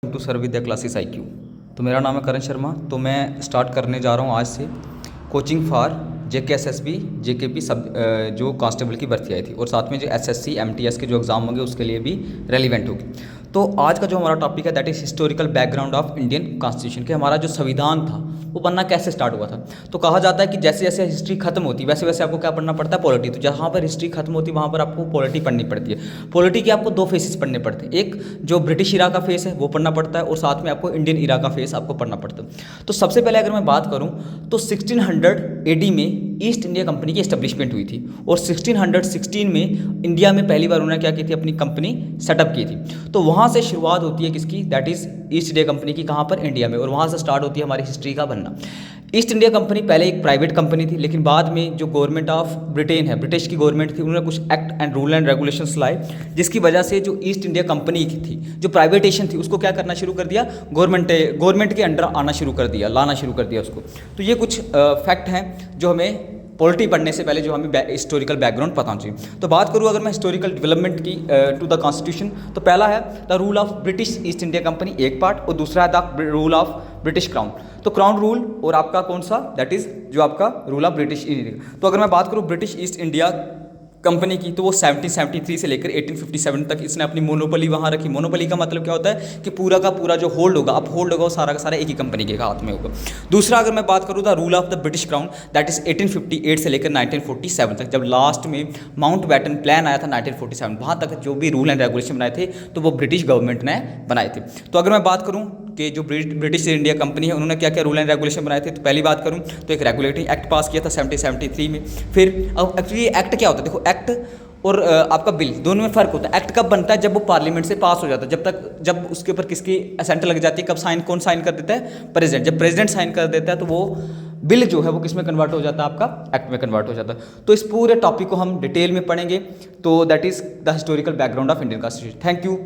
To sir Vidya classes IQ। तो मेरा नाम है करण शर्मा। तो मैं स्टार्ट करने जा रहा हूँ आज से कोचिंग फॉर JKSSB JKP सब जो कांस्टेबल की भर्ती आई थी और साथ में जो SSC MTS के जो एग्ज़ाम होंगे उसके लिए भी रेलिवेंट होगी। तो आज का जो हमारा टॉपिक है that is historical background of Indian constitution कि हमारा जो संविधान था वो बनना कैसे स्टार्ट हुआ था। तो कहा जाता है कि जैसे जैसे हिस्ट्री खत्म होती है वैसे वैसे आपको क्या पढ़ना पड़ता है, पॉलिटी। तो जहाँ पर हिस्ट्री खत्म होती है वहाँ पर आपको पॉलिटी पढ़नी पड़ती है। पॉलिटी के आपको दो फेसेस पढ़ने पड़ते हैं, एक जो ब्रिटिश इरा का फेस है वो पढ़ना पड़ता है और साथ में आपको इंडियन इरा का फेस आपको पढ़ना पड़ता है। तो सबसे पहले अगर मैं बात करूँ तो 1600 AD में ईस्ट इंडिया कंपनी की एस्टेब्लिशमेंट हुई थी और 1616 में इंडिया में पहली बार उन्होंने क्या की थी, अपनी कंपनी सेटअप की थी। तो वहाँ से शुरुआत होती है किसकी, that is east India company की, कहाँ पर, इंडिया में। और वहाँ से स्टार्ट होती है हमारी हिस्ट्री का बनना। ईस्ट इंडिया कंपनी पहले एक प्राइवेट कंपनी थी, लेकिन बाद में जो गवर्नमेंट ऑफ ब्रिटेन है, ब्रिटिश की गवर्नमेंट थी, उन्होंने कुछ act and rule and regulations लाए जिसकी वजह से जो ईस्ट इंडिया कंपनी की थी, जो प्राइवेटेशन थी, उसको क्या करना शुरू कर दिया, गवर्नमेंट के अंडर आना शुरू कर दिया, लाना शुरू कर दिया उसको। तो ये कुछ फैक्ट हैं जो हमें पॉलिटी पढ़ने से पहले जो हमें हिस्टोरिकल बैकग्राउंड पता होना चाहिए। तो बात करूँ अगर मैं हिस्टोरिकल डेवलपमेंट की टू द कॉन्स्टिट्यूशन, तो पहला है the rule of British east India company, एक पार्ट, और दूसरा है the rule of British crown. तो क्राउन रूल और आपका कौन सा, दैट इज जो आपका रूल ऑफ ब्रिटिश इंडिया। तो अगर मैं बात करूँ ब्रिटिश ईस्ट इंडिया कंपनी की, तो वो 1773 से लेकर 1857 तक इसने अपनी मोनोपोली वहाँ रखी। मोनोपोली का मतलब क्या होता है कि पूरा का पूरा जो होल्ड होगा, अब होल्ड होगा वो सारा का सारा एक ही कंपनी के हाथ में होगा। दूसरा अगर मैं बात करूँ the rule of the British crown, that is 1858 से लेकर 1947 तक, जब लास्ट में माउंट बैटन प्लान आया था 1947, वहाँ तक जो भी रूल एंड रेगुलेशन बनाए थे तो वो ब्रिटिश गवर्नमेंट ने बनाए थे। तो अगर मैं बात करूँ कि जो ब्रिटिश इंडिया कंपनी है उन्होंने क्या क्या रूल एंड रेगुलेशन बनाए थे, तो पहली बात करूं तो एक रेगुलेटरी एक्ट पास किया था 1773 में। फिर अब एक्चुअली एक्ट क्या होता है, देखो एक्ट और आपका बिल दोनों में फ़र्क होता है। एक्ट कब बनता है, जब वो पार्लियामेंट से पास हो जाता है। जब उसके ऊपर किसकी असेंट लग जाती है, कब कौन साइन कर देता है, प्रेसिडेंट। जब प्रेसिडेंट साइन कर देता है तो वो बिल जो है वो किस में कन्वर्ट हो जाता है, आपका एक्ट में कन्वर्ट हो जाता है। तो इस पूरे टॉपिक को हम डिटेल में पढ़ेंगे। तो that is the historical background of Indian constitution. Thank you.